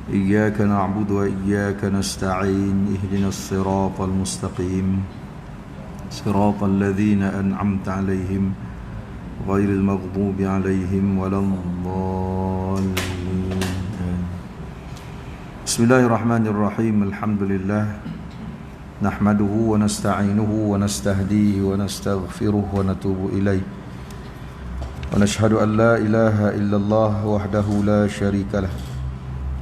إياك نعبد وإياك نستعين اهدنا الصراط المستقيم صراط الذين أنعمت عليهم غير المغضوب عليهم ولا الضالين. بسم الله الرحمن الرحيم. الحمد لله نحمده ونستعينه ونستهديه ونستغفره ونتوب إليه ونشهد أن لا إله إلا الله وحده لا شريك له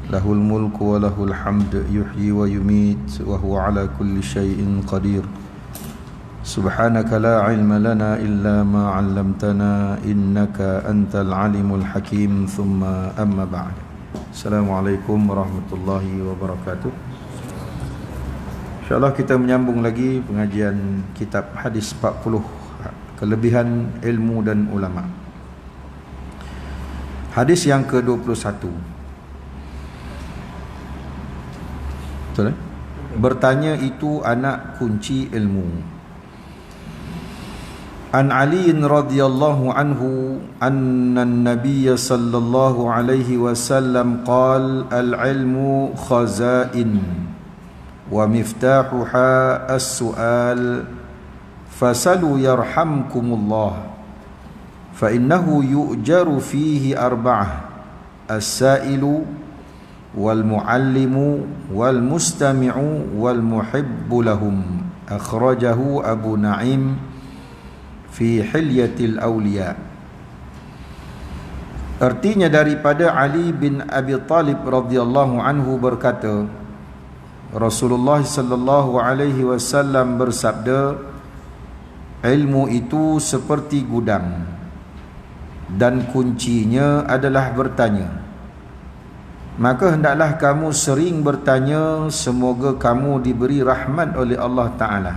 له الملك وله الحمد يحيي ويميت وهو على كل شيء قدير. سبحانك لا علم لنا إلا ما علمتنا إنك أنت العليم الحكيم. ثم أما بعد. السلام عليكم ورحمة الله وبركاته. InsyaAllah kita menyambung lagi pengajian kitab hadis 40, kelebihan ilmu dan ulama. Hadis yang ke-21. Betul, bertanya itu anak kunci ilmu. An Ali radhiyallahu anhu anna an-nabiy sallallahu alaihi wasallam qala al-ilmu khazain wa miftahuha as-su'al fasalu yarhamkumullah fa innahu yu'jaru fihi arba'ah as-sa'ilu wal muallimu wal mustami'u wal muhibbu lahum. Akhrajahu Abu Naim fi Hilyatil Awliya. Artinya daripada Ali bin Abi Talib radhiyallahu anhu berkata, Rasulullah sallallahu alaihi wasallam bersabda, ilmu itu seperti gudang dan kuncinya adalah bertanya. Maka hendaklah kamu sering bertanya, semoga kamu diberi rahmat oleh Allah Ta'ala.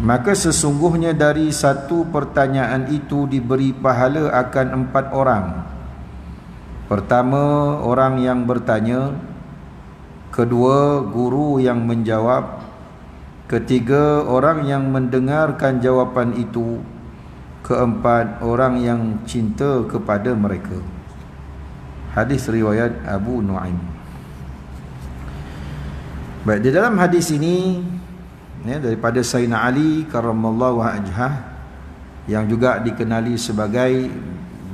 Maka sesungguhnya dari satu pertanyaan itu diberi pahala akan 4 orang. Pertama, orang yang bertanya. Kedua, guru yang menjawab. Ketiga, orang yang mendengarkan jawapan itu. Keempat, orang yang cinta kepada mereka. Hadis riwayat Abu Nuaim. Baik, di dalam hadis ini ya, daripada Sayyidina Ali karramallahu wajhah, yang juga dikenali sebagai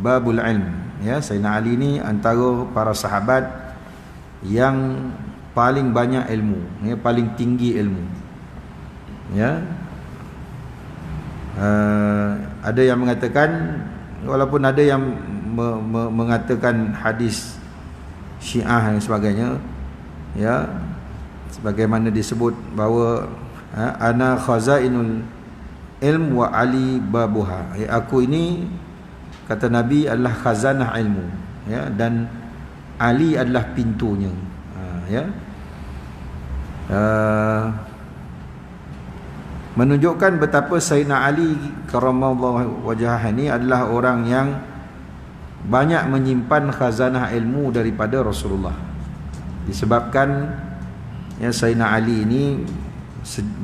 Babul Ilm. Ya, Sayyidina Ali ini antara para sahabat yang paling banyak ilmu, ya, paling tinggi ilmu. Ya. Ada yang mengatakan, walaupun ada yang mengatakan hadis Syiah dan sebagainya, ya, sebagaimana disebut bahawa ana khazainul ilm wa Ali babuha, ya, aku ini, kata Nabi, adalah khazanah ilmu, ya, dan Ali adalah pintunya. Ya, menunjukkan betapa Sayyidina Ali karramallahu wajhah ini adalah orang yang banyak menyimpan khazanah ilmu daripada Rasulullah. Disebabkan ya, Sayyidina Ali ini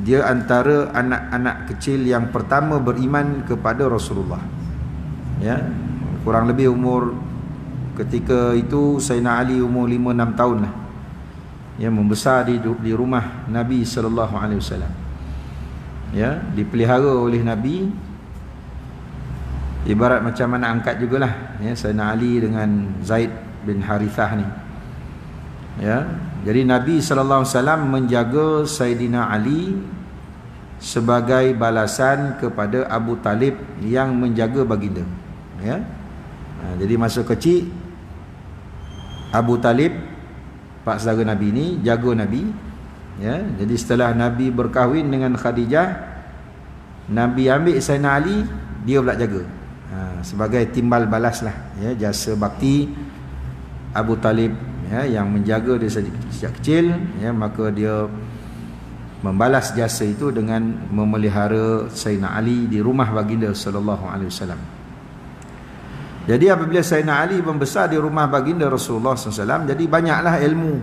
dia antara anak-anak kecil yang pertama beriman kepada Rasulullah. Ya, kurang lebih umur ketika itu Sayyidina Ali umur 5-6 tahun lah. Ya, membesar di rumah Nabi sallallahu alaihi wasallam. Ya, dipelihara oleh Nabi. Ibarat macam anak angkat jugalah, ya, Sayyidina Ali dengan Zaid bin Harithah ni. Ya, jadi Nabi sallallahu alaihi wasallam menjaga Sayyidina Ali sebagai balasan kepada Abu Talib yang menjaga baginda. Ya. Jadi masa kecil Abu Talib, pak saudara Nabi ni, jaga Nabi. Ya, jadi setelah Nabi berkahwin dengan Khadijah, Nabi ambil Sayyidina Ali, dia pula jaga. Sebagai timbal balas lah, ya, jasa bakti Abu Talib, ya, yang menjaga dia sejak kecil, ya, maka dia membalas jasa itu dengan memelihara Sayyidina Ali di rumah baginda sallallahu alaihi wasallam. Jadi apabila Sayyidina Ali membesar di rumah baginda Rasulullah SAW, jadi banyaklah ilmu,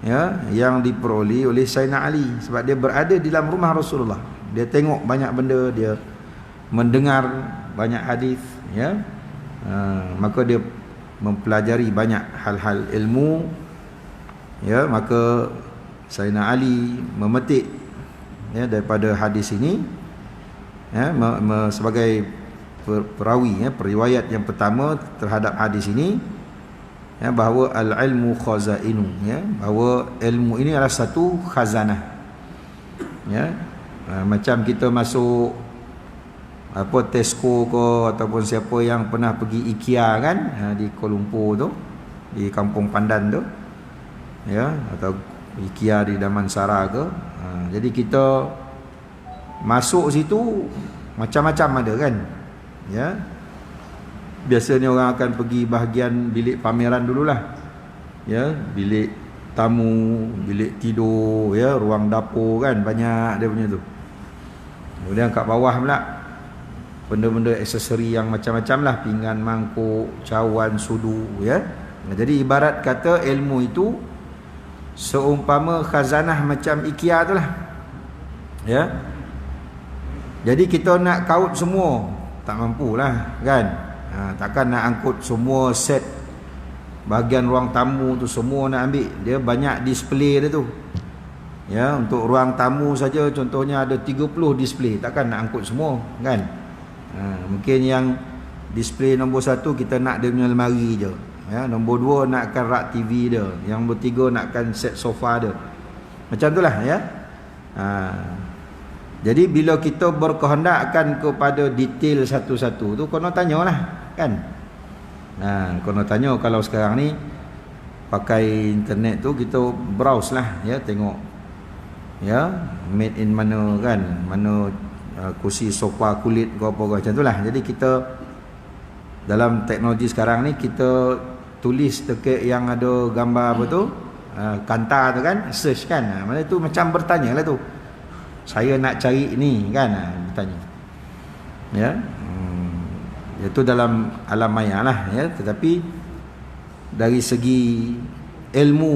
ya, yang diperoleh oleh Sayyidina Ali, sebab dia berada di dalam rumah Rasulullah. Dia tengok banyak benda, dia mendengar banyak hadis, ya. Maka dia mempelajari banyak hal-hal ilmu, ya, maka Sayyidina Ali memetik, ya, daripada hadis ini, ya, sebagai perawi, ya, periwayat yang pertama terhadap hadis ini, ya, bahawa al-ilmu khazainu, ya, bahawa ilmu ini adalah satu khazanah, ya. Macam kita masuk apa Tesco ke ataupun siapa yang pernah pergi IKEA kan, di Kuala Lumpur tu, di Kampung Pandan tu, ya, atau IKEA di Damansara ke, jadi kita masuk situ macam-macam ada kan, ya. Biasanya orang akan pergi bahagian bilik pameran dululah, ya, bilik tamu, bilik tidur, ya, ruang dapur kan, banyak dia punya tu. Kemudian kat bawah pula benda-benda aksesori yang macam-macam lah, pinggan, mangkuk, cawan, sudu, ya. Jadi ibarat kata ilmu itu seumpama khazanah macam IKEA tu lah, ya. Jadi kita nak kaut semua tak mampulah kan, takkan nak angkut semua set bahagian ruang tamu tu semua nak ambil, dia banyak display dia tu, ya. Untuk ruang tamu saja contohnya ada 30 display, takkan nak angkut semua kan. Mungkin yang display nombor 1 kita nak dia punya lemari je, ya. Nombor 2 nakkan rak TV dia, yang nombor 3 nakkan set sofa dia, macam itulah, ya. Jadi bila kita berkehendakkan kepada detail satu-satu tu, kono tanyalah kan. Kono tanya, kalau sekarang ni pakai internet tu kita browse lah, ya, tengok, ya, made in mana kan, mana kursi sofa kulit ke apa macam itulah. Jadi kita dalam teknologi sekarang ni kita tulis dekat yang ada gambar apa tu, kanta tu kan, search kan, mana tu macam bertanya lah tu, saya nak cari ni kan, bertanya, ya. Itu dalam alam maya lah, ya. Tetapi dari segi ilmu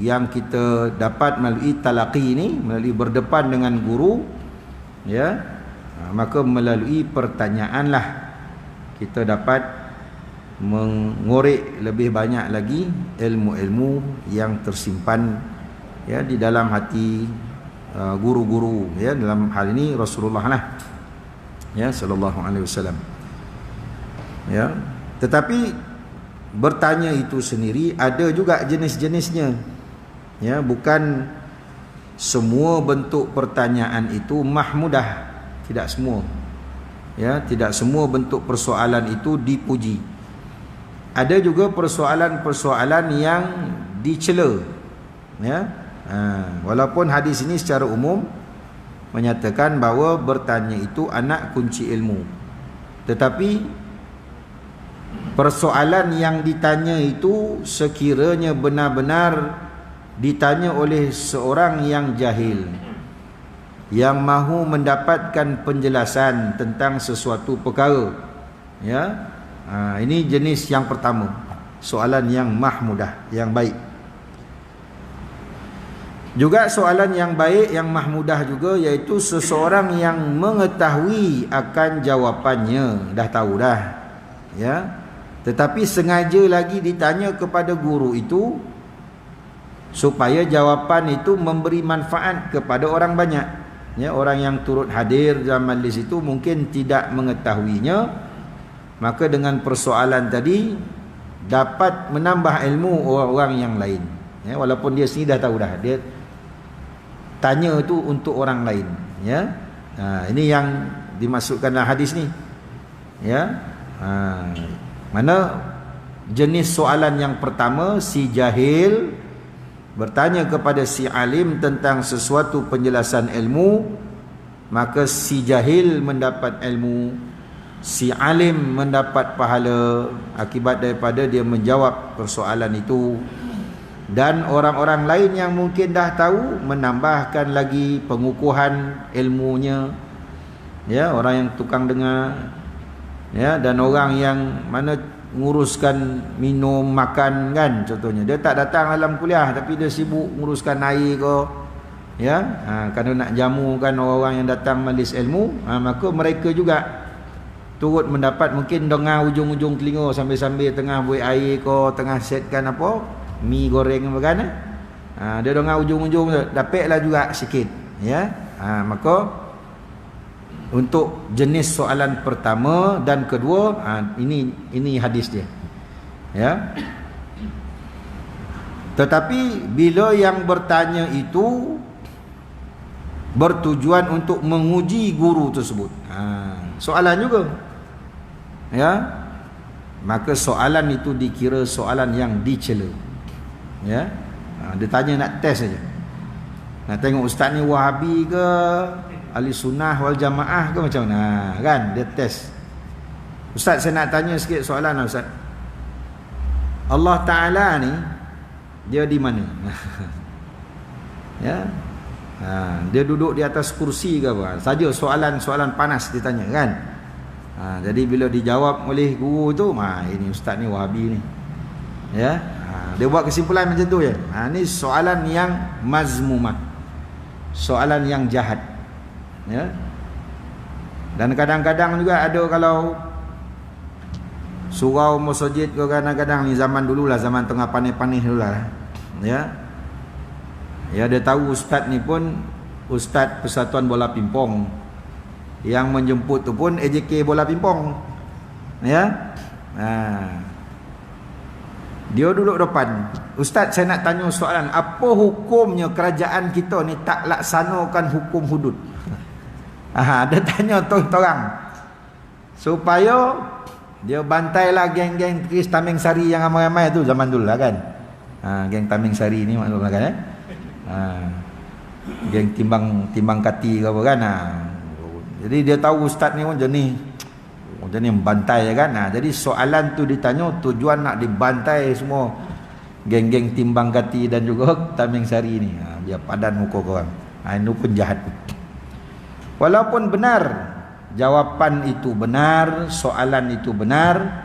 yang kita dapat melalui talaqi ni, melalui berdepan dengan guru, ya, maka melalui pertanyaan lah kita dapat mengorek lebih banyak lagi ilmu-ilmu yang tersimpan, ya, di dalam hati guru-guru, ya, dalam hal ini Rasulullah lah, ya, sallallahu alaihi wasallam, ya. Tetapi bertanya itu sendiri ada juga jenis-jenisnya, ya. Bukan semua bentuk pertanyaan itu mahmudah, tidak semua, ya. Tidak semua bentuk persoalan itu dipuji. Ada juga persoalan-persoalan yang dicela, ya. Walaupun hadis ini secara umum menyatakan bahawa bertanya itu anak kunci ilmu, tetapi persoalan yang ditanya itu sekiranya benar-benar ditanya oleh seorang yang jahil, yang mahu mendapatkan penjelasan tentang sesuatu perkara, ya, ini jenis yang pertama, soalan yang mahmudah, yang baik. Juga soalan yang baik, yang mahmudah juga, iaitu seseorang yang mengetahui akan jawapannya, dah tahu dah, ya, tetapi sengaja lagi ditanya kepada guru itu supaya jawapan itu memberi manfaat kepada orang banyak, ya. Orang yang turut hadir dalam majlis itu mungkin tidak mengetahuinya, maka dengan persoalan tadi dapat menambah ilmu orang-orang yang lain, ya. Walaupun dia sendiri dah tahu dah, dia tanya itu untuk orang lain, ya. Ini yang dimasukkan dalam hadis ni, ya. Mana jenis soalan yang pertama, si jahil bertanya kepada si alim tentang sesuatu penjelasan ilmu, maka si jahil mendapat ilmu, si alim mendapat pahala akibat daripada dia menjawab persoalan itu. Dan orang-orang lain yang mungkin dah tahu menambahkan lagi pengukuhan ilmunya, ya. Orang yang tukang dengar, ya, dan orang yang mana nguruskan minum makan kan, contohnya dia tak datang dalam kuliah tapi dia sibuk nguruskan air ke, ya, kerana nak jamukan orang-orang yang datang majlis ilmu, maka mereka juga turut mendapat mungkin dengar ujung-ujung telinga sambil-sambil tengah buat air ke, tengah setkan apa mi goreng apa kan, dia dengar ujung-ujung dapatlah juga sikit, ya. Maka untuk jenis soalan pertama dan kedua, ini hadis dia, ya. Tetapi bila yang bertanya itu bertujuan untuk menguji guru tersebut, soalan juga, ya, maka soalan itu dikira soalan yang dicela, ya. Dia tanya nak test saja, nak tengok ustaz ni Wahabi ke, ahli sunnah wal jamaah ke macam mana, kan, dia test. Ustaz, saya nak tanya sikit soalan, ustaz. Allah Ta'ala ni dia di mana? Ya. Dia duduk di atas kursi ke apa? Saja soalan-soalan panas ditanya, kan. Jadi bila dijawab oleh guru tu, ini ustaz ni Wahabi ni, ya. Dia buat kesimpulan macam tu je. Ni soalan yang mazmumah, soalan yang jahat, ya. Dan kadang-kadang juga ada kalau surau masjid ke, kadang-kadang ni zaman dululah, zaman tengah panih-panih dululah, ya. Ya, dia tahu ustaz ni pun ustaz Persatuan Bola Pimpong, yang menjemput tu pun AJK Bola Pimpong, ya. Dia duduk depan, ustaz, saya nak tanya soalan, apa hukumnya kerajaan kita ni tak laksanakan hukum hudud? Dia tanya orang supaya dia bantailah geng-geng Kris Taming Sari yang ramai-ramai tu zaman dulu lah, kan. Geng Taming Sari ni maklumlah, kan, geng timbang kati ke apa, kan. Jadi dia tahu ustaz ni pun jenis membantai, kan. Jadi soalan tu ditanya tujuan nak dibantai semua geng-geng timbang kati dan juga Taming Sari ni, biar padan muka korang. Itu pun jahat. Walaupun benar jawapan itu benar, soalan itu benar,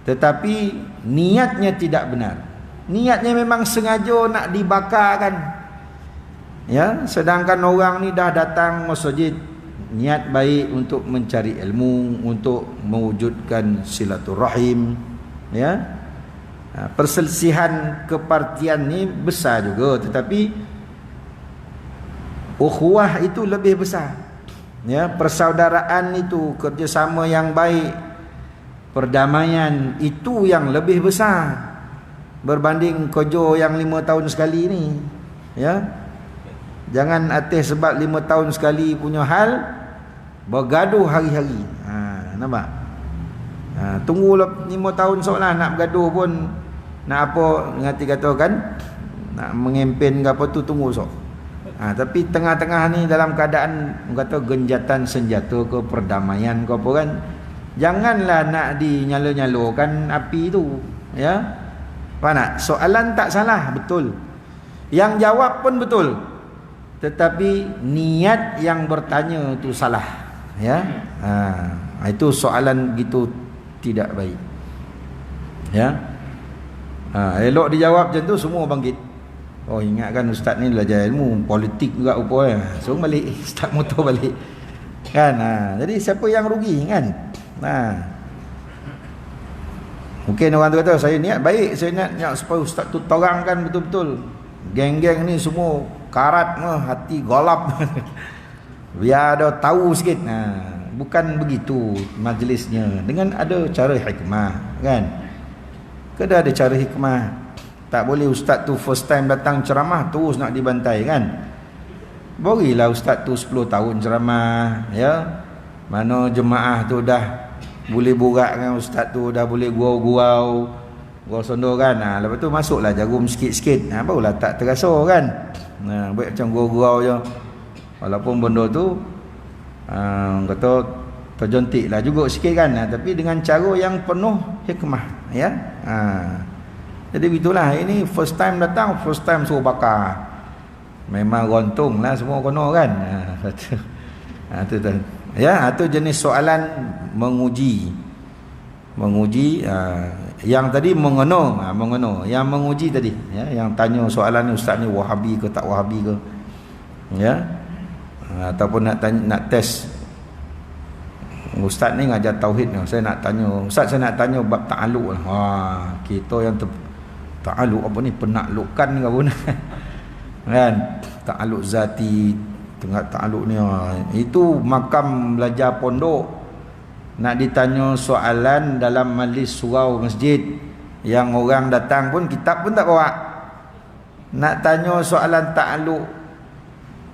tetapi niatnya tidak benar. Niatnya memang sengaja nak dibakarkan, ya. Sedangkan orang ni dah datang masjid niat baik untuk mencari ilmu, untuk mewujudkan silaturahim, ya. Perselisihan kepartian ni besar juga, tetapi ukhuwah itu lebih besar, ya. Persaudaraan itu, kerjasama yang baik, perdamaian itu yang lebih besar berbanding kerja yang 5 tahun sekali ni, ya. Jangan atas sebab 5 tahun sekali punya hal bergaduh hari-hari. Nampak? Tunggulah 5 tahun seolah nak bergaduh pun, nak apa ngati katakan, nak mengempen ke apa tu, tunggu sok. Tapi tengah-tengah ni dalam keadaan kata genjatan senjata ke, perdamaian ke apa, kan, janganlah nak dinyala-nyalakan api tu, ya. Faham tak? Soalan tak salah, betul. Yang jawab pun betul. Tetapi niat yang bertanya itu salah, ya. Itu soalan gitu tidak baik, ya. Elok dijawab macam tu, semua bangkit. Oh, ingatkan ustaz ni belajar ilmu politik juga rupanya. So balik start motor balik, kan. Jadi siapa yang rugi, kan? Mungkin orang tu kata, saya niat baik, saya niat supaya ustaz tu terangkan betul-betul. Geng-geng ni semua karat, hati golap. Biar ada tahu sikit. Bukan begitu majlisnya, dengan ada cara hikmah, kan. Kena ada cara hikmah. Tak boleh ustaz tu first time datang ceramah terus nak dibantai, kan. Berilah ustaz tu 10 tahun ceramah, ya. Mana jemaah tu dah boleh borak dengan ustaz tu, dah boleh gurau-gurau, gurau sondor, kan. Lepas tu masuklah jarum sikit-sikit, barulah tak terasa, kan. Buat macam gurau-gurau je, walaupun benda tu kata terjontik lah juga sikit, kan. Tapi dengan cara yang penuh hikmah, ya. Jadi begitulah. Ini first time datang, first time suruh bakar, memang rontung lah semua kono, kan. Ya, itu jenis soalan menguji. Yang tadi mengena, yang menguji tadi, ya, yang tanya soalan ni, ustaz ni Wahabi ke tak Wahabi ke, ya. Ataupun nak test Ustaz ni ngajar tauhid ni. Saya nak tanya bab ta'alluq lah. Kita yang ta'alluq apa ni, penaklukan ke apa ni. Kan? Ta'alluq zati, tengah ta'alluq ni. Itu makam belajar pondok. Nak ditanya soalan dalam majlis surau masjid, yang orang datang pun kitab pun tak bawa. Nak tanya soalan ta'alluq.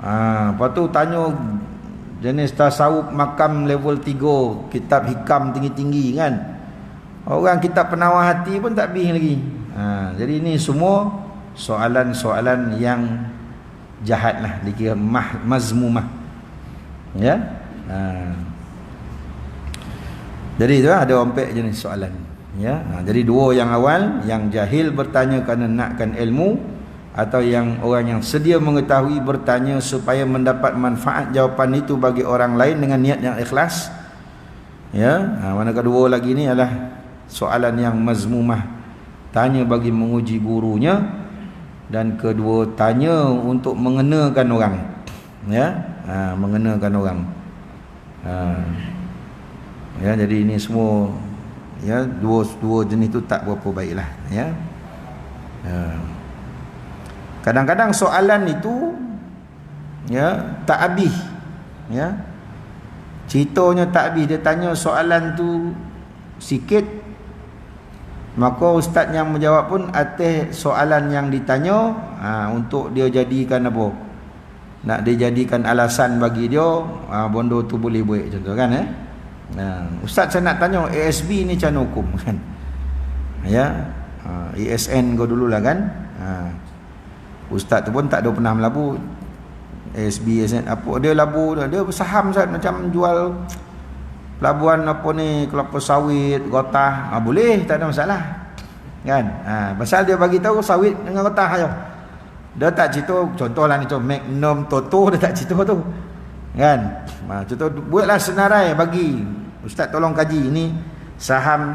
Lepas tu tanya jenis tasawuf makam level 3, kitab hikam tinggi-tinggi kan. Orang kitab penawar hati pun tak habis lagi. Jadi ini semua soalan-soalan yang jahat lah, dikira mazmumah. Ya. Jadi tu ada empat jenis soalan. Ya. Jadi dua yang awal, yang jahil bertanya kerana nakkan ilmu, atau yang orang yang sedia mengetahui bertanya supaya mendapat manfaat jawapan itu bagi orang lain dengan niat yang ikhlas. Ya, mana kedua lagi ni adalah soalan yang mazmumah, tanya bagi menguji gurunya, dan kedua tanya untuk mengenakan orang. Ya, mengenakan orang. Ya, jadi ini semua ya, dua jenis tu tak berapa baiklah. Ya. Kadang-kadang soalan itu ya tak habis. Ya. Ceritanya tak habis, dia tanya soalan tu sikit, maka ustaz yang menjawab pun atas soalan yang ditanya, untuk dia jadikan apa? Nak dia jadikan alasan bagi dia, bondo tu boleh buat contoh kan ustaz saya nak tanya ASB ni macam hukum kan. Ya. ESN kau dululah kan. Ustaz tu pun tak ada pernah melabu ASB, apa dia labu, dia saham Ustaz, macam jual pelabuhan apa ni, kelapa sawit, gotah, boleh, tak ada masalah kan. Pasal dia bagi tahu sawit dengan gotah aja. Dia tak cerita, contohlah ni Magnum Toto, dia tak cerita tu kan. Contoh buatlah senarai bagi ustaz, tolong kaji ini saham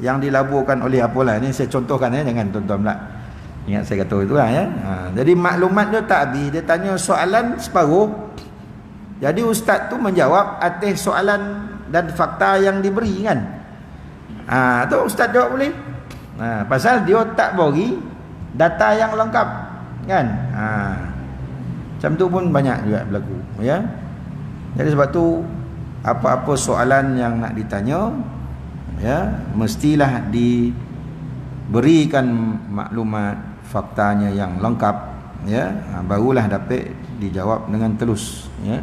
yang dilaburkan oleh apalah ni, saya contohkan jangan tuan-tuan pula ingat saya kata itulah ya. Jadi maklumat dia tak habis, dia tanya soalan separuh. Jadi ustaz tu menjawab atas soalan dan fakta yang diberi kan. Tu ustaz jawab boleh. Pasal dia tak bagi data yang lengkap kan. Macam tu pun banyak juga berlaku ya. Jadi sebab tu apa-apa soalan yang nak ditanya ya, mestilah diberikan maklumat faktanya yang lengkap ya, barulah dapat dijawab dengan telus ya.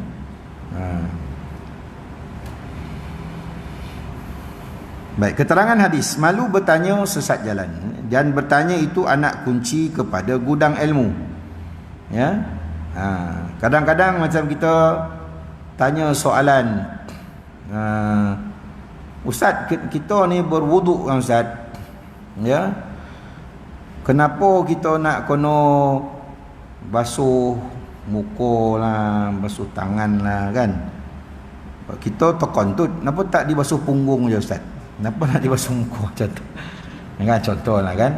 Baik, keterangan hadis, malu bertanya sesat jalan, dan bertanya itu anak kunci kepada gudang ilmu ya. Kadang-kadang macam kita tanya soalan, ustaz kita ni berwuduk kan ustaz ya, kenapa kita nak kena basuh muka lah, basuh tangan lah kan. Kita terkontut, kenapa tak dibasuh punggung je ustaz, kenapa nak dibasuh muka macam tu kan, contoh lah kan.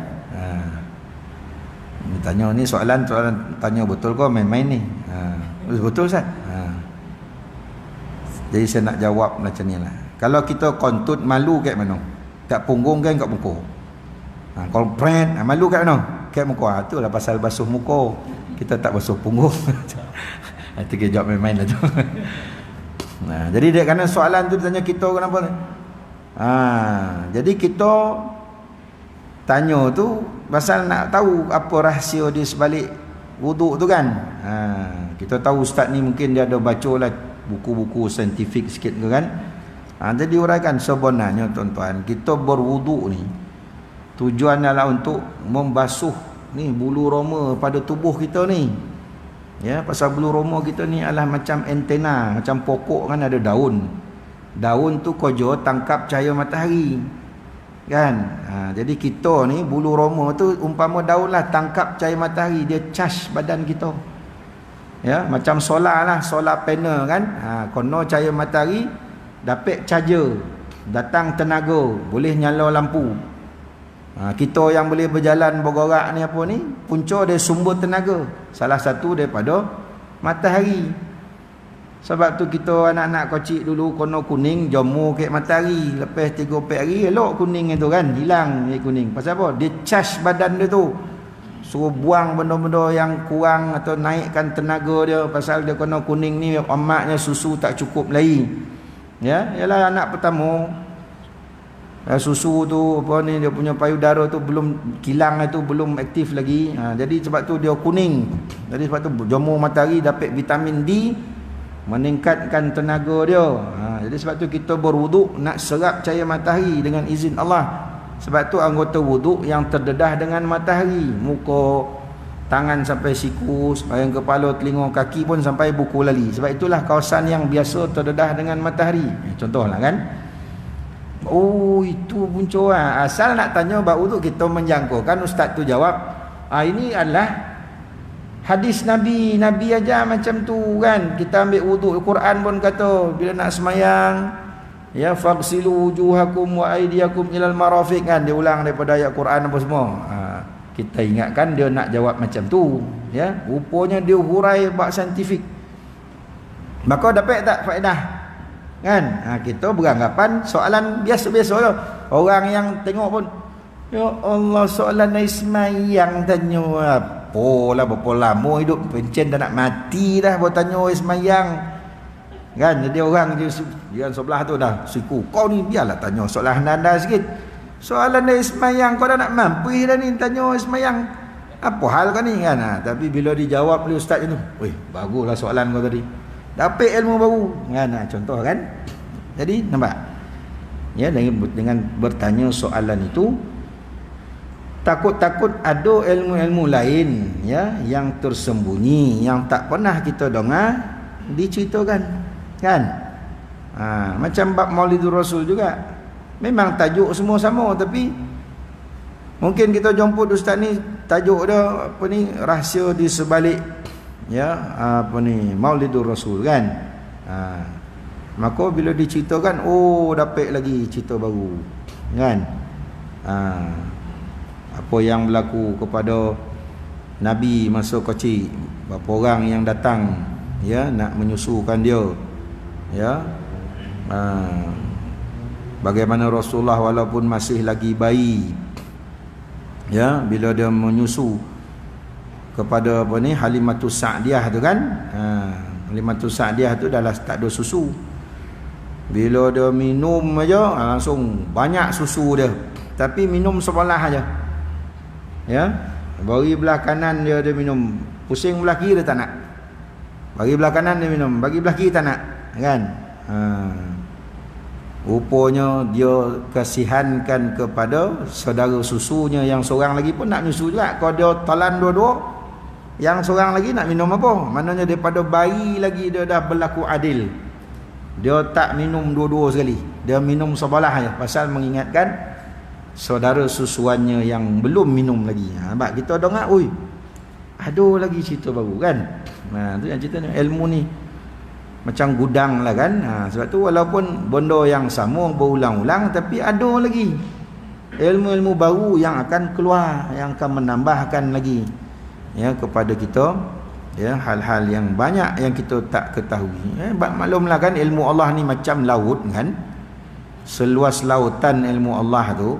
Tanya ni soalan tanya betul ke main-main ni. Betul ustaz. Jadi saya nak jawab macam ni lah. Kalau kita kontut, malu kat mana? Kat punggung kan kat muka. Kalau pret, malu kat mana? Kat muka. Itulah pasal basuh muka, kita tak basuh punggung. Nanti kita jawab main-main lah tu. Jadi dia kerana soalan tu tanya kita kenapa ni? Jadi kita tanya tu pasal nak tahu apa rahsia di sebalik wuduk tu kan. Kita tahu ustaz ni mungkin dia ada baca lah buku-buku saintifik sikit ke kan. Jadi uraikan sebenarnya tuan-tuan, kita berwuduk ni tujuannya adalah untuk membasuh ni bulu roma pada tubuh kita ni. Ya, pasal bulu roma kita ni adalah macam antena, macam pokok kan ada daun. Daun tu kerja tangkap cahaya matahari. Kan? Jadi kita ni bulu roma tu umpama daun lah, tangkap cahaya matahari, dia charge badan kita. Ya, macam solar lah, solar panel kan. Kono cahaya matahari dapat charger, datang tenaga, boleh nyala lampu. Kita yang boleh berjalan bergerak ni apa ni, punca dia sumber tenaga, salah satu daripada matahari. Sebab tu kita anak-anak kecil dulu kono kuning jomur kek matahari, lepas 3-4 hari elok kuning itu kan, hilang dia kuning. Pasal apa? Dia charge badan dia tu. Suruh buang benda-benda yang kurang atau naikkan tenaga dia. Pasal dia kono kuning ni omaknya susu tak cukup lagi. Ya, ialah anak pertama. Susu tu apa ni, dia punya payudara tu belum, kilang itu belum aktif lagi. Jadi sebab tu dia kuning. Jadi sebab tu jomur matahari dapat vitamin D, meningkatkan tenaga dia. Jadi sebab tu kita berwuduk nak serap cahaya matahari dengan izin Allah. Sebab tu anggota wuduk yang terdedah dengan matahari, muka, tangan sampai siku, sebahagian kepala, telinga, kaki pun sampai buku lali. Sebab itulah kawasan yang biasa terdedah dengan matahari. Contohlah kan. Oh, itu punca lah. Asal nak tanya bab wuduk kita menjangkaukan, ustaz tu jawab, ini adalah hadis Nabi, Nabi ajar macam tu kan. Kita ambil wuduk, Quran pun kata bila nak semayang, ya, faghsilu wujuhakum wa aydiyakum ilal marafiq kan. Dia ulang daripada ayat Quran apa semua. Kita ingatkan dia nak jawab macam tu, ya. Rupanya dia hurai bab saintifik. Maka dapat tak faedah? Kan? Kita beranggapan soalan biasa-biasa je. Orang yang tengok pun, ya Allah, soalan naik semayang tanya apa lah, berapa lama hidup pencen dah nak mati dah buat tanya semayang kan. Jadi orang dia sebelah tu dah siku, kau ni biarlah tanya soalan anda sikit, soalan naik semayang kau dah nak mampu dah ni tanya semayang, apa hal kau ni kan. Tapi bila dijawab oleh ustaz itu, weh baguslah soalan kau tadi, dapat ilmu baru kan. Contoh kan. Jadi nampak ya, dengan bertanya soalan itu, takut-takut ada ilmu-ilmu lain ya yang tersembunyi, yang tak pernah kita dengar diceritakan kan. Macam bab Maulidur Rasul juga, memang tajuk semua sama, tapi mungkin kita jemput ustaz ni tajuk dia apa ni, rahsia di sebalik ya apa ni Maulidur Rasul kan. Maka bila diceritakan, oh dapat lagi cerita baru kan. Apa yang berlaku kepada Nabi masa kecil, berapa orang yang datang ya nak menyusukan dia ya. Bagaimana Rasulullah walaupun masih lagi bayi ya, bila dia menyusu kepada apa ni Halimatus Sa'diyah tu kan. Halimatus Sa'diyah tu dah tak ada susu. Bila dia minum aja langsung banyak susu dia, tapi minum sebelah aja. Ya, bagi belah kanan dia minum, pusing belah kiri dia tak nak. Bagi belah kanan dia minum, bagi belah kiri tak nak kan. Rupanya dia kasihankan kepada saudara susunya yang seorang lagi pun nak menyusu juga. Kalau dia telan dua-dua, yang seorang lagi nak minum apa? Maknanya daripada bayi lagi dia dah berlaku adil. Dia tak minum dua-dua sekali, dia minum sebelah aja, pasal mengingatkan saudara susuannya yang belum minum lagi. Nampak kita dengar, oi, ada lagi cerita baru kan. Tu yang ceritanya ilmu ni macam gudang lah kan. Sebab tu walaupun benda yang sama berulang-ulang, tapi ada lagi ilmu-ilmu baru yang akan keluar, yang akan menambahkan lagi ya kepada kita ya hal-hal yang banyak yang kita tak ketahui. Maklumlah kan, ilmu Allah ni macam laut kan. Seluas lautan ilmu Allah tu,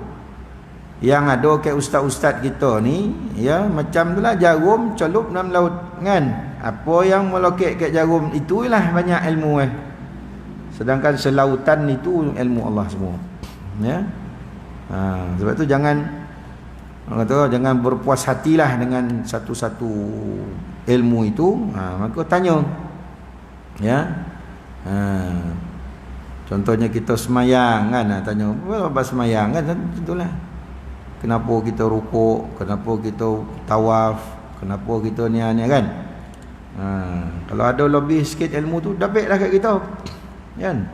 yang ada kayak ustaz-ustaz kita ni ya, macam itulah jarum celup dalam laut kan. Apa yang melokek kat jarum itulah banyak ilmu sedangkan selautan itu ilmu Allah semua ya. Sebab tu jangan berpuas hatilah dengan satu-satu ilmu itu. Maka tanya ya. Contohnya kita semayang kan, tanya apa semayang kan, itulah kenapa kita rukuk, kenapa kita tawaf, kenapa kita ni kan. Kalau ada lebih sikit ilmu tu, dapatlah kat kita kan.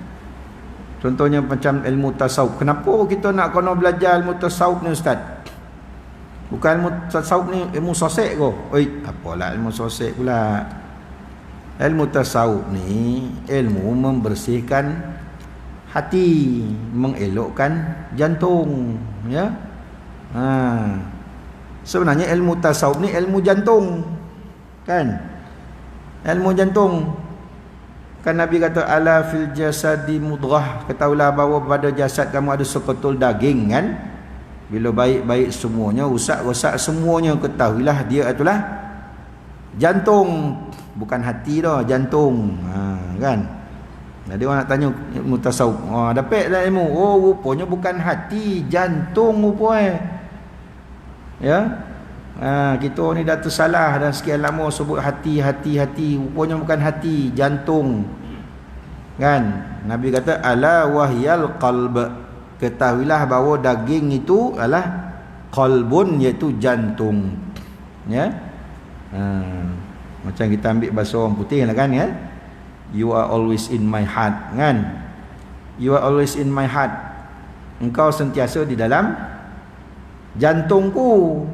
Contohnya macam ilmu tasawuf, kenapa kita nak kena belajar ilmu tasawuf ni ustaz? Bukan ilmu tasawuf ni ilmu sosek ke? Oi, apalah ilmu sosek pula. Ilmu tasawuf ni ilmu membersihkan hati, mengelokkan jantung ya. Sebenarnya ilmu tasawuf ni ilmu jantung kan. Ilmu jantung. Kan Nabi kata ala fil jasadi mudghah, ketahuilah bahawa pada jasad kamu ada seketul daging kan. Bila baik-baik semuanya, rosak-rosak semuanya, ketahuilah dia itulah jantung, bukan hati dah, jantung. Kan. Jadi orang nak tanya mutasawuf, dapat dah ilmu. Oh, rupanya bukan hati, jantung rupanya. Ya. Kita ni dah tersalah dan sekian lama sebut hati, rupanya bukan hati, jantung. Kan? Nabi kata ala wahyal qalb, ketahuilah bahawa daging itu adalah qalbun, iaitu jantung. Ya. Macam kita ambil bahasa orang putih lah kan, ya. You are always in my heart, kan? You are always in my heart. Engkau sentiasa di dalam jantungku.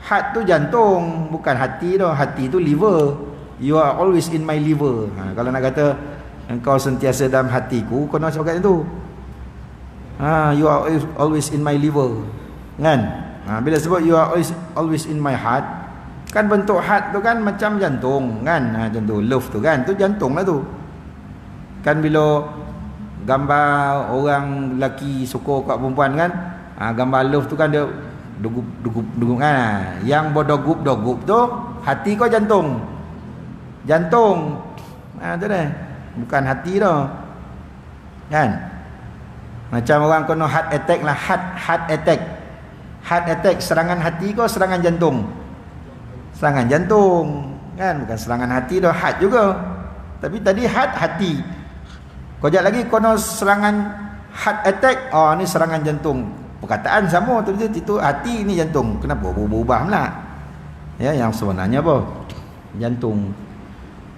Heart tu jantung, bukan hati dah. Hati tu liver. You are always in my liver. Kalau nak kata engkau sentiasa dalam hatiku, kau nak cakap itu. You are always in my liver. Kan? Bila sebut you are always in my heart, kan bentuk heart tu kan macam jantung, kan? Contoh love tu kan, tu jantung lah tu. Kan bila gambar orang lelaki suka kat perempuan kan, gambar love tu kan dia dugup kan. Yang berdogup tu hati kau jantung. Jantung. Tu dah. Bukan hati dah. Kan? Macam orang kena heart attack lah, heart attack. Heart attack, serangan hati kau, serangan jantung. Serangan jantung. Kan? Bukan serangan hati dah, heart juga. Tapi tadi heart, hati. Kejap lagi kena serangan heart attack, ni serangan jantung. Perkataan sama, tapi itu hati, ini jantung. Kenapa berubah pula? Ya, yang sebenarnya apa? Jantung.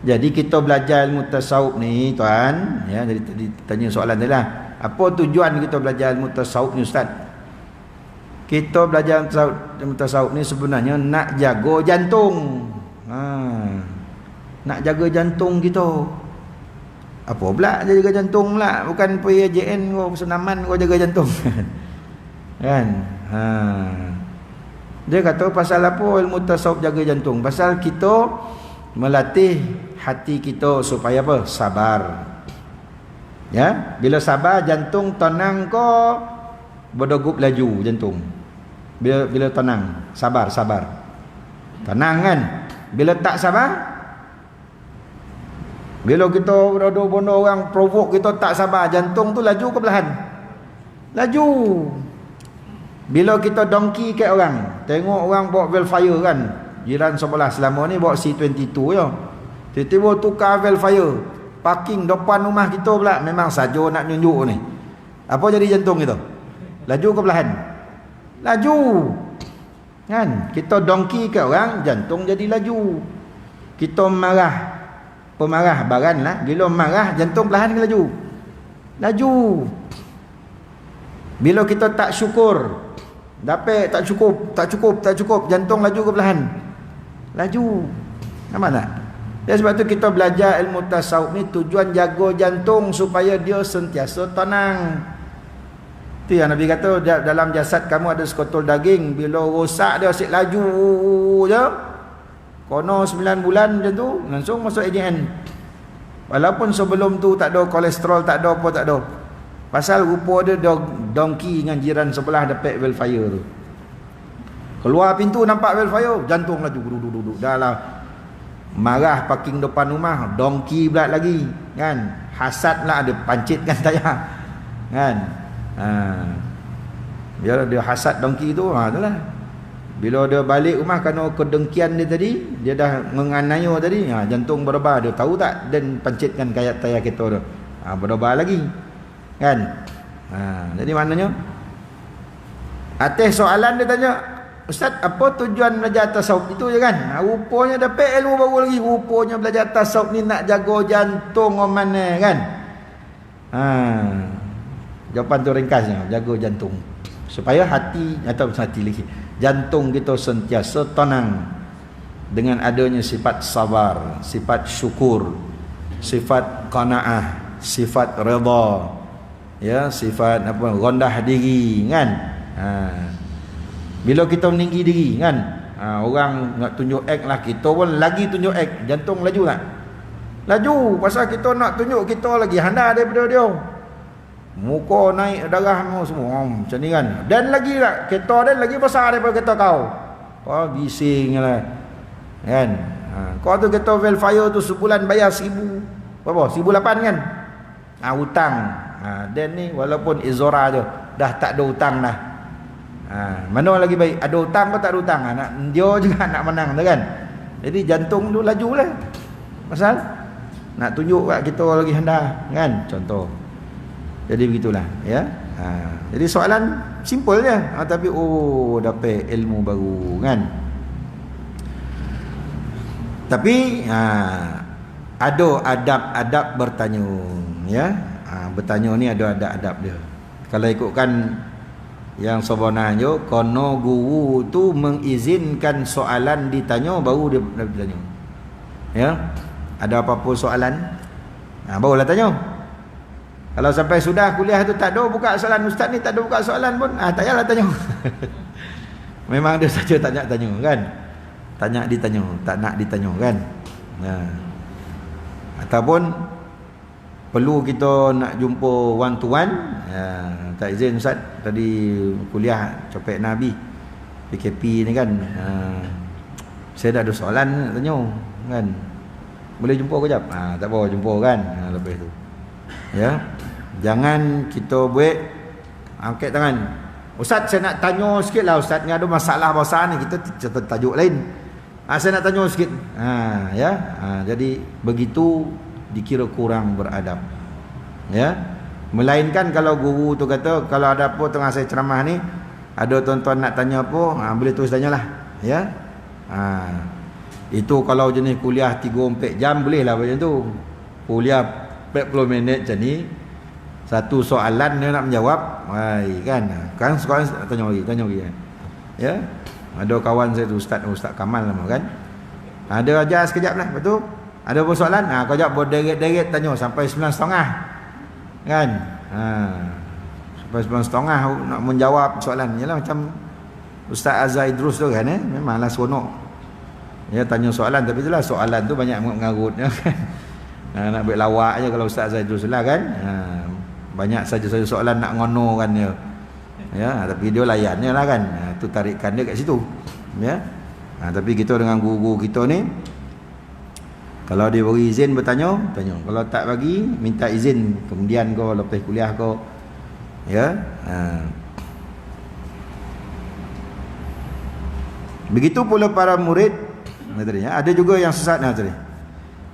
Jadi kita belajar ilmu tasawuf ni tuan, ya, jadi tadi tanya soalan tadi lah. Apa tujuan kita belajar ilmu tasawuf ni ustaz? Kita belajar ilmu tasawuf ni sebenarnya nak jaga jantung. Nak jaga jantung kita. Apa pula jaga jantung pula? Bukan PJN kau senaman kau jaga jantung. Kan? Dia kata pasal apa ilmu tasawuf jaga jantung? Pasal kita melatih hati kita supaya apa? Sabar. Ya, bila sabar jantung tenang kau berdegup laju jantung. Bila tenang, sabar. Tenang kan? Bila tak sabar, bila kita bodoh orang provoke kita tak sabar, jantung tu laju ke perlahan? Laju. Bila kita dongki kat orang, tengok orang bawa Velfire kan, jiran sebelah selama ni bawa C22 je. Tiba-tiba tukar Velfire, parking depan rumah kita pula, memang saja nak nunjuk ni. Apa jadi jantung kita? Laju ke perlahan? Laju. Kan? Kita dongki kat orang, jantung jadi laju. Kita marah, pemarah baran lah, bila marah jantung perlahan ke laju? Laju. Bila kita tak syukur, dapat tak cukup, jantung laju ke perlahan? Laju. Nampak tak? Ya, sebab tu kita belajar ilmu tasawuf ni tujuan jaga jantung supaya dia sentiasa tenang. Tu yang Nabi kata dalam jasad kamu ada seketul daging, bila rosak dia asyik laju je. Kono 9 bulan macam tu langsung masuk AJN. Walaupun sebelum tu tak ada kolesterol, tak ada apa, tak ada. Pasal rupa dia dongki dengan jiran sebelah dapat Velfire tu. Keluar pintu nampak Velfire, jantung laju duduk. Dah lah marah parking depan rumah, dongki pula lagi kan. Hasad lah, ada pancitkan tayar kan. Biar dia hasad dongki tu, itulah. Bila dia balik rumah kerana kedengkian dia tadi, dia dah menganiaya tadi, jantung berdebar. Dia tahu tak dan pancitkan kayak tayar kereta tu, berdebar lagi kan. Jadi maknanya atas soalan dia tanya, ustaz apa tujuan belajar tasawuf? Itu je kan. Rupanya dapat ilmu baru lagi. Rupanya belajar tasawuf ni nak jaga jantung orang mana kan. Jawapan tu ringkasnya, jaga jantung supaya hati atau hati lagi, jantung kita sentiasa tenang dengan adanya sifat sabar, sifat syukur, sifat qanaah, sifat redha, ya, sifat apa, rendah diri kan. Bila kita meninggi diri kan, orang nak tunjuk act lah, kita pun lagi tunjuk act, jantung laju tak? Laju pasal kita nak tunjuk kita lagi handal daripada dia. Muka naik darah semua macam ni kan. Dan lagi lah kereta dia lagi besar daripada kereta kau. Oh bising lah. Kan? Kau tu kereta Velfire tu sebulan bayar 1,000 berapa? 1,800 kan? Hutang. Dan ni walaupun Izora je dah tak ada hutang dah. Mana lagi baik? Ada hutang ke tak ada hutang? Dia juga nak menang tu kan. Jadi jantung tu laju lah. Pasal nak tunjuk kat kita lagi hendak kan, contoh. Jadi begitulah ya. Jadi soalan simple je, tapi dapat ilmu baru kan. Tapi ada adab-adab bertanya ya. Bertanya ni ada adab-adab dia. Kalau ikutkan yang sebenarnya kono guru tu mengizinkan soalan ditanya baru dia bertanya. Ya. Ada apa-apa soalan, barulah tanya. Kalau sampai sudah kuliah tu tak ada buka soalan, ustaz ni tak ada buka soalan pun, tak payahlah tanya. Memang dia saja tak nak tanya kan. Tak nak ditanya, tak nak ditanya kan. Ataupun perlu kita nak jumpa one to one, tak izin ustaz, tadi kuliah copet Nabi PKP ni kan, saya dah ada soalan nak tanya kan. Boleh jumpa kejap? Tak apa, jumpa kan. Lepas tu ya, jangan kita buat angkat tangan, ustaz saya nak tanya sikit lah ustaz, ni ada masalah bahasa ni, kita tajuk lain. Saya nak tanya sikit. Ya. Jadi begitu dikira kurang beradab ya. Melainkan kalau guru tu kata, kalau ada apa tengah saya ceramah ni, ada tuan-tuan nak tanya apa, boleh terus tanyalah ya. Itu kalau jenis kuliah 3-4 jam boleh lah macam tu. Kuliah 40 minit macam ni, satu soalan dia nak menjawab, kan sekarang tanya lagi kan. Ya. Ada kawan saya tu Ustaz Kamal nama kan. Ada ajar sekejap lah, betul. Ada apa soalan? Kau jawab berderet-deret tanya sampai 9.30 kan. Sampai 9.30 nak menjawab soalan. Yalah macam Ustaz Azhar Idrus tu kan, memanglah seronok. Ya, tanya soalan, tapi itulah soalan tu banyak mengarutnya kan. Nak buat lawak je kalau Ustaz Azhar Idrus lah kan. Banyak saja soalan nak ngono kan dia. Ya, tapi dia layannya lah kan. Tu tarikan dia kat situ. Ya. Tapi kita dengan guru-guru kita ni, kalau dia beri izin bertanya, tanya. Kalau tak bagi, minta izin kemudian kau lepas kuliah kau. Ya. Begitu pula para murid. Ada juga yang sesat tadi.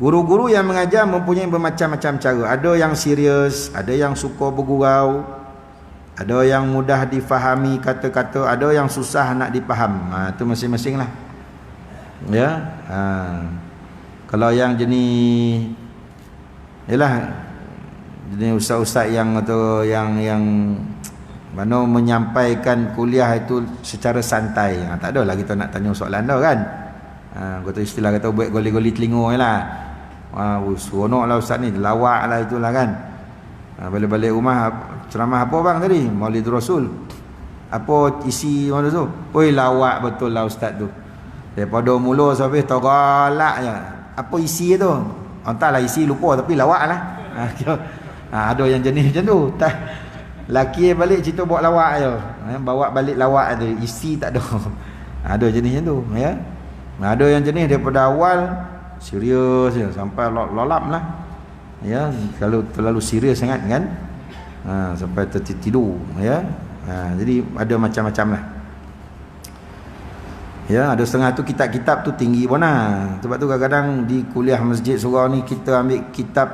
Guru-guru yang mengajar mempunyai bermacam-macam cara. Ada yang serius, ada yang suka bergurau, ada yang mudah difahami kata-kata, ada yang susah nak dipaham. Itu masing-masing lah. Ya. Kalau yang jenis, yalah, jenis ustaz-ustaz yang atau yang mana menyampaikan kuliah itu secara santai, tak adalah kita nak tanya soalan dah kan. Kata istilah kata buat goli-goli telinga je lah. Seronok lah ustaz ni, lawak lah itulah kan. Balik-balik rumah, ceramah apa bang tadi? Maulid Rasul. Apa isi mana tu? Oi, lawak betul lah ustaz tu. Daripada mula sampai tergalak je. Apa isi tu? Entahlah isi lupa, tapi lawak lah. Ada yang jenis macam tu. Laki balik cerita bawa lawak je. Bawa balik lawak tu, isi tak ada. Ada jenis macam tu ya. Ada yang jenis daripada awal serius je sampai lolap lah. Ya, kalau terlalu serius sangat kan. Sampai tertidur ya. Jadi ada macam-macam lah. Ya, ada setengah tu kitab-kitab tu tinggi pun lah. Sebab tu kadang-kadang di kuliah masjid surau ni kita ambil kitab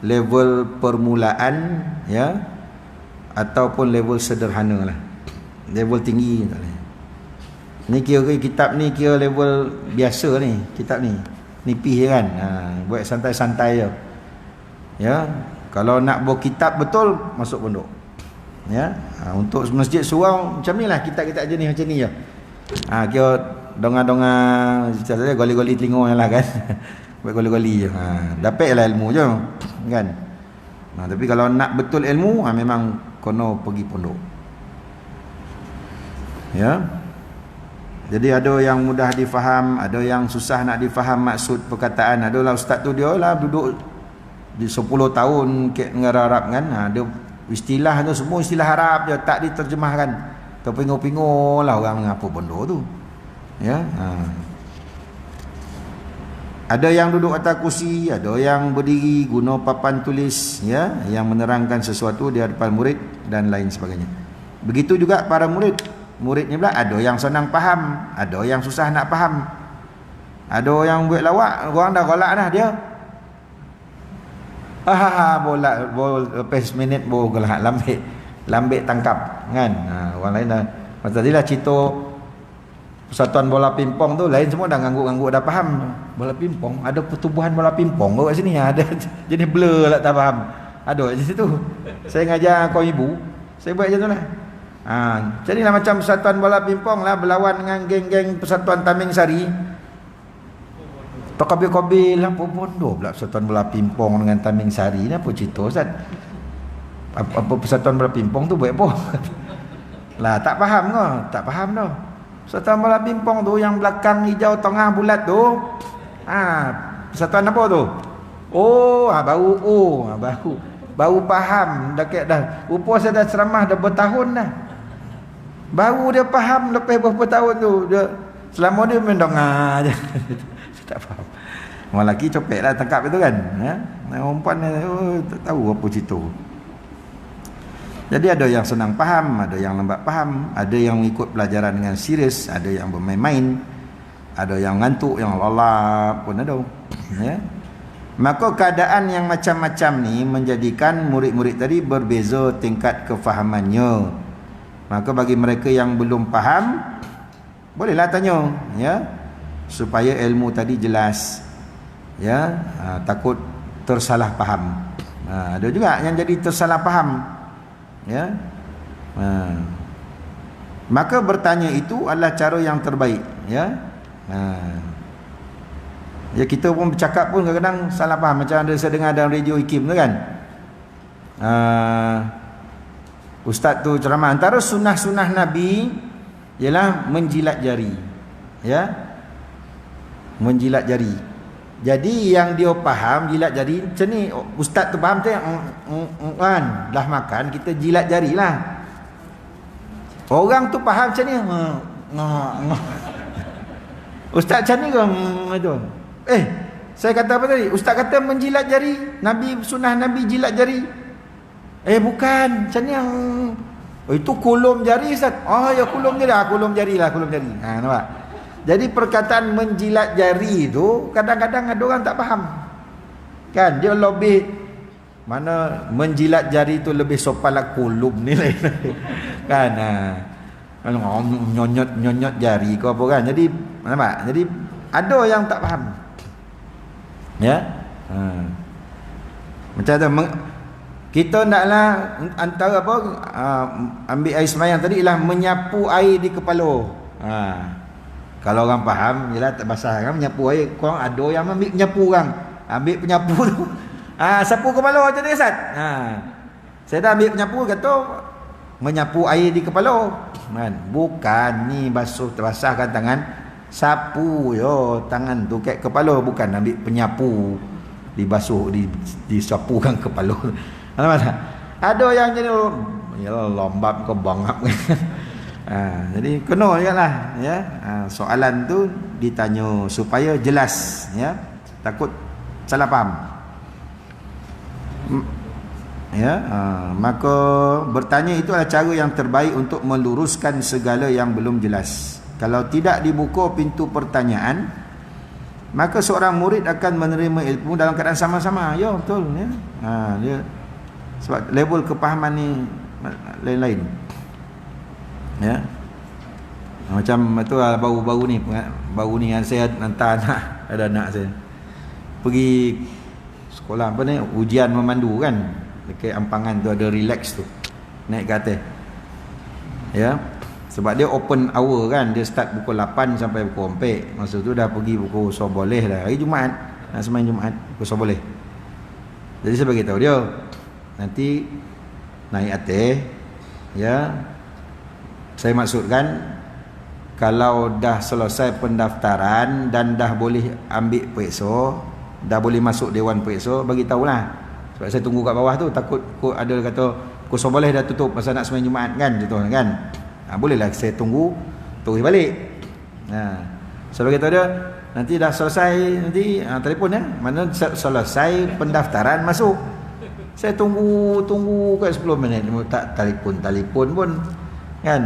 level permulaan ya, ataupun level sederhana lah. Level tinggi tak boleh. Ni kira kitab ni kira level biasa ni, kitab ni. Nipis je kan. Buat santai-santai je. Ya, kalau nak bawa kitab betul masuk pondok. Ya, untuk masjid surau macam ni lah, kitab-kitab jenis macam ni je. Kira donga-donga saja goli-goli telinga lah kan. Buat goli-goli je. Dapatlah ilmu je kan. Tapi kalau nak betul ilmu memang kono pergi pondok. Ya. Jadi ada yang mudah difaham, ada yang susah nak difaham maksud perkataan. Adalah ustaz tu dia lah duduk di 10 tahun ke negara Arab kan. Dia istilah tu semua istilah Arab je, tak diterjemahkan. Terpingu-pingu lah orang mengapa benda tu. Ya. Ada yang duduk atas kursi, ada yang berdiri guna papan tulis, ya, yang menerangkan sesuatu di hadapan murid dan lain sebagainya. Begitu juga para murid. Muridnya pula ada yang senang faham, ada yang susah nak faham. Ada yang buat lawak, orang dah golak dah dia. Bola lepas minit golak lambik tangkap kan. Orang lain dah. Pasal tadilah cerita persatuan bola pimpong tu lain semua dah ganggu-ganggu dah faham. Bola pimpong, ada pertubuhan bola pimpong kat sini ada. Jadi blur lah tak faham. Ada di situ. Saya ngajar kaum ibu, saya buat macam tu lah. Jadilah macam persatuan bola pimpong lah berlawan dengan geng-geng persatuan Taming Sari. Tokobil-kobil lah bodoh pula persatuan bola pimpong dengan Taming Sari ni apa cerita Ustaz? Apa persatuan bola pimpong tu buat apa? Lah tak faham ke? Tak faham dah. Persatuan bola pimpong tu yang belakang hijau tengah bulat tu. Persatuan apa tu? Baru faham dah. Rupa saya dah ceramah dah bertahun dah. Baru dia faham lepas beberapa tahun tu. Dia selama dia mendongah je. Tak faham. Orang lelaki copek lah tangkap itu kan. Orang perempuan tak tahu apa cerita. Jadi ada yang senang faham, ada yang lambat faham, ada yang ikut pelajaran dengan serius, ada yang bermain-main, ada yang ngantuk, yang lalap pun ada. Ya. Maka keadaan yang macam-macam ni menjadikan murid-murid tadi berbeza tingkat kefahamannya. Maka bagi mereka yang belum faham, bolehlah tanya, ya, supaya ilmu tadi jelas, ya. Takut tersalah faham. Ada juga yang jadi tersalah faham, ya. Maka bertanya itu adalah cara yang terbaik, ya. Ya, kita pun bercakap pun kadang-kadang salah faham. Macam ada saya dengar dalam radio IKIM tu kan, ustaz tu ceramah, antara sunnah-sunnah Nabi ialah menjilat jari, ya, menjilat jari. Jadi yang dia faham jilat jari macam ni, ustaz tu faham tu kan, dah makan kita jilat jarilah. Orang tu faham macam ni, ustaz macam ni ke tu? Saya kata apa tadi? Ustaz kata menjilat jari, Nabi, sunnah Nabi jilat jari. Bukan, macam ni yang itu kulum jari Ustaz. Ya kulum jari, kulum jari. Nampak? Jadi perkataan menjilat jari tu kadang-kadang ada orang tak faham. Kan dia lebih mana menjilat jari tu lebih sopan lah kulum ni lain. Kan nyonyot jari ke apa kan. Jadi nampak? Jadi ada yang tak faham. Ya. Macam tu kita naklah antara apa ambil air sembahyang tadi ialah menyapu air di kepala. Kalau orang faham ialah tak basah kan menyapu air. Korang ada yang ambil penyapu orang. Ambil penyapu tu. Sapu kepala macam ni Ustaz. Saya dah ambil penyapu kata menyapu air di kepala. Bukan ni basahkan tangan, sapu yo tangan tu kat kepala, bukan ambil penyapu dibasuh disapukan kepala. Ada yang jadi lombap ke bangap. Jadi kena jelah, ya. Soalan tu ditanya supaya jelas, ya. Takut salah faham. Ya, maka bertanya itu adalah cara yang terbaik untuk meluruskan segala yang belum jelas. Kalau tidak dibuka pintu pertanyaan, maka seorang murid akan menerima ilmu dalam keadaan sama-sama. Ya, betul, ya. Dia sebab level kepahaman ni lain-lain. Ya. Macam tu lah baru ni yang saya hantar anak saya pergi sekolah apa ni, ujian memandu kan. Dekat Ampangan tu ada relax tu. Naik ke atas. Ya. Sebab dia open hour kan, dia start pukul 8 sampai pukul 4. Masa tu dah pergi pukul so boleh dah. Hari Jumaat, nak semain Jumaat pukul so boleh. Jadi saya bagi tahu dia, nanti naik atas, ya. Saya maksudkan kalau dah selesai pendaftaran dan dah boleh ambil periksa, dah boleh masuk Dewan Periksa, bagi tahulah. Sebab saya tunggu kat bawah tu, takut ada kata kosong boleh dah tutup masa nak sembahyang Jumaat kan, contoh kan. Bolehlah saya tunggu terus balik. So bagi tahu dia nanti dah selesai, nanti telefon ya, mana selesai pendaftaran masuk. Saya tunggu kat 10 minit tak telefon pun kan.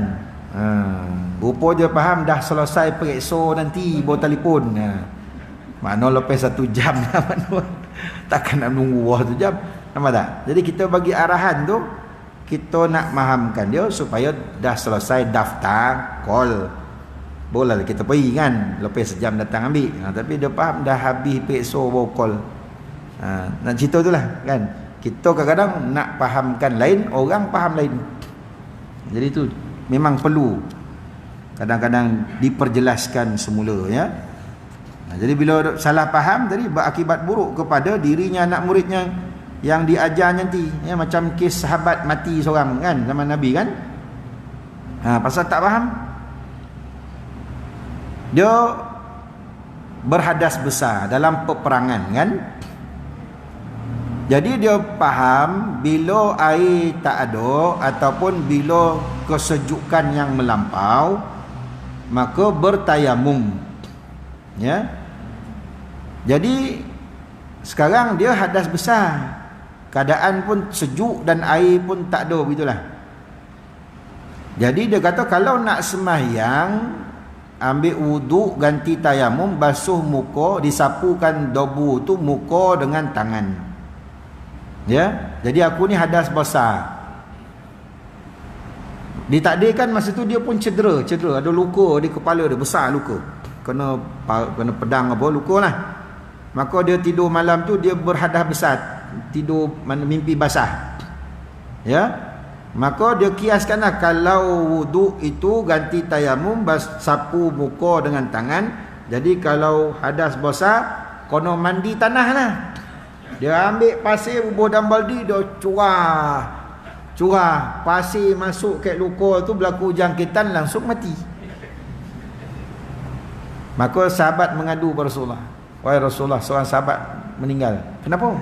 Rupa je faham dah selesai periksa nanti baru telefon. Mana lepas 1 jam lah, mana takkan nak menunggu 1 jam. Nampak tak? Jadi kita bagi arahan tu, kita nak mahamkan dia supaya dah selesai daftar call, bolehlah kita pergi kan, lepas sejam datang ambil. Tapi dia faham dah habis periksa baru call. Nak cerita tu lah kan. Kita kadang-kadang nak fahamkan lain, orang faham lain. Jadi tu memang perlu kadang-kadang diperjelaskan semula ya. Jadi bila salah faham tadi berakibat buruk kepada dirinya, anak muridnya yang diajar nanti ya, macam kes sahabat mati seorang kan zaman Nabi kan. Pasal tak faham, dia berhadas besar dalam peperangan kan. Jadi dia faham bila air tak ada ataupun bila kesejukan yang melampau, maka bertayamum ya. Jadi sekarang dia hadas besar, keadaan pun sejuk dan air pun tak ada, begitulah. Jadi dia kata kalau nak sembahyang, ambil wuduk, ganti tayamum, basuh muka, disapukan debu tu muka dengan tangan. Ya, jadi aku ni hadas besar. Ditakdirkan masa tu dia pun cedera, ada luka di kepala dia, besar luka. Kena pedang apa, luka lah. Maka dia tidur malam tu dia berhadas besar, tidur mimpi basah. Ya. Maka dia kiaskanlah kalau wuduk itu ganti tayamum, sapu muka dengan tangan. Jadi kalau hadas besar kena mandi tanah lah. Dia ambil pasir bubuh dalam baldi, dia curah pasir masuk ke luka tu, berlaku jangkitan, langsung mati. Maka sahabat mengadu kepada Rasulullah, wahai Rasulullah, seorang sahabat meninggal. Kenapa?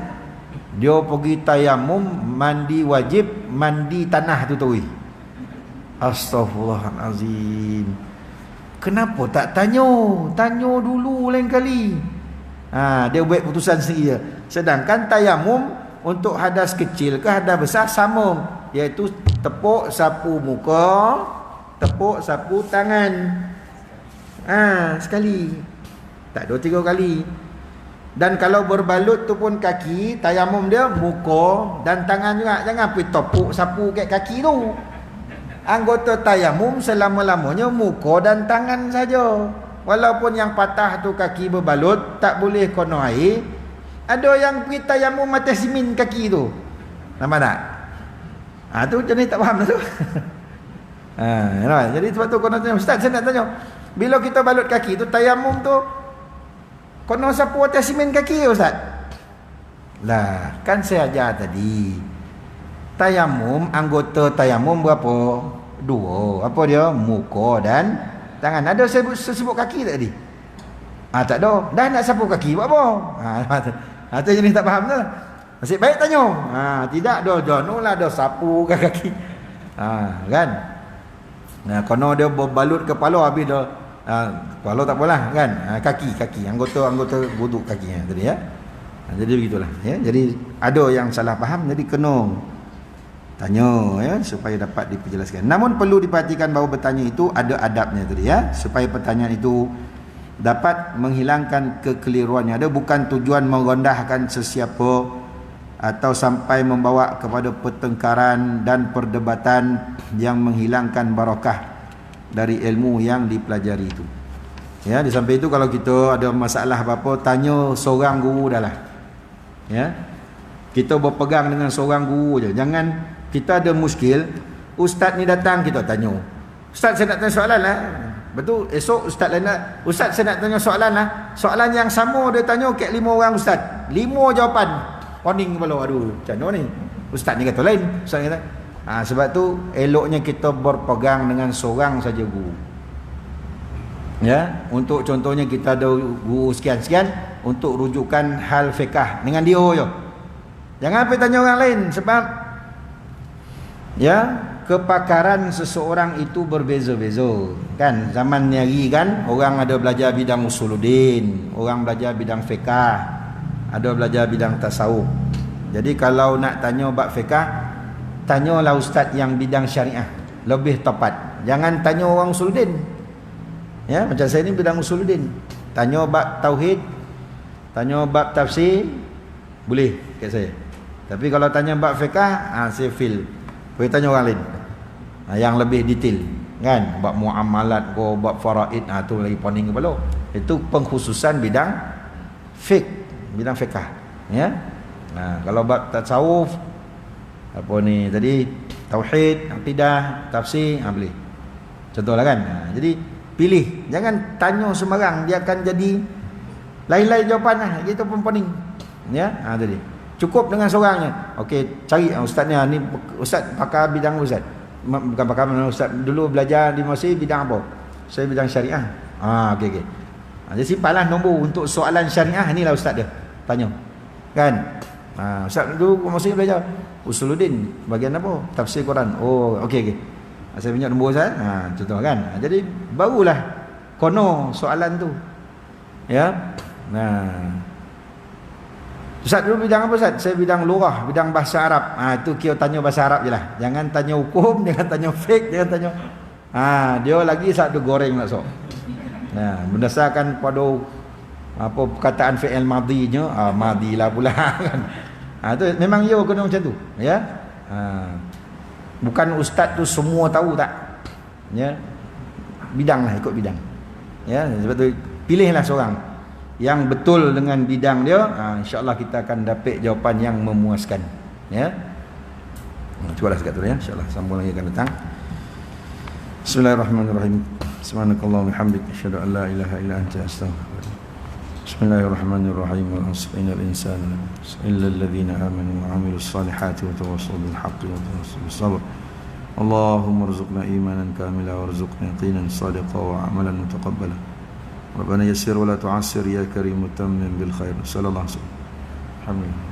Dia pergi tayamum, mandi wajib, mandi tanah tu tui. Astaghfirullahalazim. Kenapa tak tanya dulu lain kali. Dia buat putusan sendiri je. Sedangkan tayamum untuk hadas kecil ke hadas besar sama, iaitu tepuk sapu muka, tepuk sapu tangan. Sekali, tak 2-3 kali. Dan kalau berbalut tu pun kaki, tayamum dia muka dan tangan juga. Jangan pergi tepuk sapu kat kaki tu. Anggota tayamum selama-lamanya muka dan tangan saja. Walaupun yang patah tu kaki berbalut, tak boleh kena air. Ada yang pergi tayamum atas simin kaki tu. Nampak tak? Tu jenis tak faham tu. Jadi sebab tu kena tanya, Ustaz saya nak tanya, bila kita balut kaki tu, tayamum tu kena sapu atas simen kaki Ustaz? Lah, kan saya ajar tadi, tayamum, anggota tayamum berapa? 2. Apa dia? Muka dan tangan. Ada saya sebut kaki tak tadi? Tak ada. Dah nak sapu kaki buat apa? Tu jenis tak faham tu. Nasib baik tanya. Tidak ada jonolah, ada sapu ke kaki. Kan? Kena dia berbalut kepala, habis dah kepala tak apalah kan. Kaki anggota wuduk kakinya tadi ya. Jadi begitulah ya. Jadi ada yang salah faham, jadi kena tanya ya supaya dapat diperjelaskan. Namun perlu diperhatikan bahawa bertanya itu ada adabnya tadi ya, supaya pertanyaan itu dapat menghilangkan kekeliruannya. Ada bukan tujuan merendahkan sesiapa atau sampai membawa kepada pertengkaran dan perdebatan yang menghilangkan barakah dari ilmu yang dipelajari itu. Ya, di samping itu kalau kita ada masalah apa-apa, tanya seorang guru dah lah. Ya. Kita berpegang dengan seorang guru je. Jangan kita ada muskil, ustaz ni datang kita tanya. Ustaz saya nak tanya soalan lah. Betul, esok ustaz lain nak, ustaz saya nak tanya soalan lah. Soalan yang sama dia tanya kat 5 orang ustaz. 5 jawapan. Poning kepala, aduh, macam mana ni? Ustaz ni kata lain, ustaz ni kata. Sebab tu eloknya kita berpegang dengan seorang saja guru. Ya, untuk contohnya kita ada guru sekian-sekian untuk rujukan hal fiqh dengan dia je. Jangan pergi tanya orang lain sebab ya, kepakaran seseorang itu berbeza-beza. Kan zaman ni hari kan orang ada belajar bidang usuluddin, orang belajar bidang fiqh, ada belajar bidang tasawuf. Jadi kalau nak tanya bab fiqh, tanyalah ustaz yang bidang syariah, lebih tepat. Jangan tanya orang usuluddin. Ya, macam saya ni bidang usuluddin. Tanya bab tauhid, tanya bab tafsir, boleh kat saya. Tapi kalau tanya bab fiqh, saya feel. Boleh tanya orang lain. Yang lebih detail, kan? Bab muamalat ko, bab faraid, tu lagi poning kepala. Itu pengkhususan bidang fiqh, bidang fiqh, ya. Kalau bab tasawuf, apa ni tadi, tauhid, akidah, tafsir, boleh. Contohlah kan. Jadi pilih, jangan tanya sembarang, dia akan jadi lain-lain jawapan lah. Itu pun pening. Ya, tadi. Cukup dengan seorangnya. Okey, cari ustaznya ni, ustaz pakar bidang ustaz. Bukan pakar ustaz, dulu belajar di Mesir bidang apa? Saya bidang syariah. Okey. Jadi simpanlah nombor untuk soalan syariah, inilah ustaz dia. Tanya. Kan? Ustaz dulu Mesir belajar usuluddin, bagian apa? Tafsir Quran. Oh, okey. Saya punya nombor ustaz. Contoh kan. Jadi barulah kono soalan tu. Ya. Ustaz dulu bidang apa ustaz? Saya bidang lughah, bidang bahasa Arab. Itu kira tanya bahasa Arab je lah. Jangan tanya hukum, jangan tanya fiqh, jangan tanya. Dia lagi satu goreng lah sok. Berdasarkan pada apa perkataan fi'il madinya, madilah pula kan. Tu memang dia kena macam tu, ya. Bukan ustaz tu semua tahu tak. Ya. Bidang lah, ikut bidang. Ya, sebab tu pilihlah seorang yang betul dengan bidang dia. InsyaAllah kita akan dapat jawapan yang memuaskan. Ya. Cubalah sekat tu ya. InsyaAllah sambung lagi akan datang. Bismillahirrahmanirrahim. Subhanakallahumma hamdik asyhadu an la ilaha illa anta astaghfiruka. Bismillahirrahmanirrahim. Wal 'asri innal insana illa alladhina amanu wa 'amilus salihati wa tawassaw bil haqqi wa tawassaw bis sabr. Allahumma rzuqna imanan kamila warzuqna yaqinan sadiqa wa 'amalan mutaqabbala. Rabbana yassir wa la tu'assir ya karim tammim bil khair. Sallallahu alaihi wasallam. Alhamdulillah.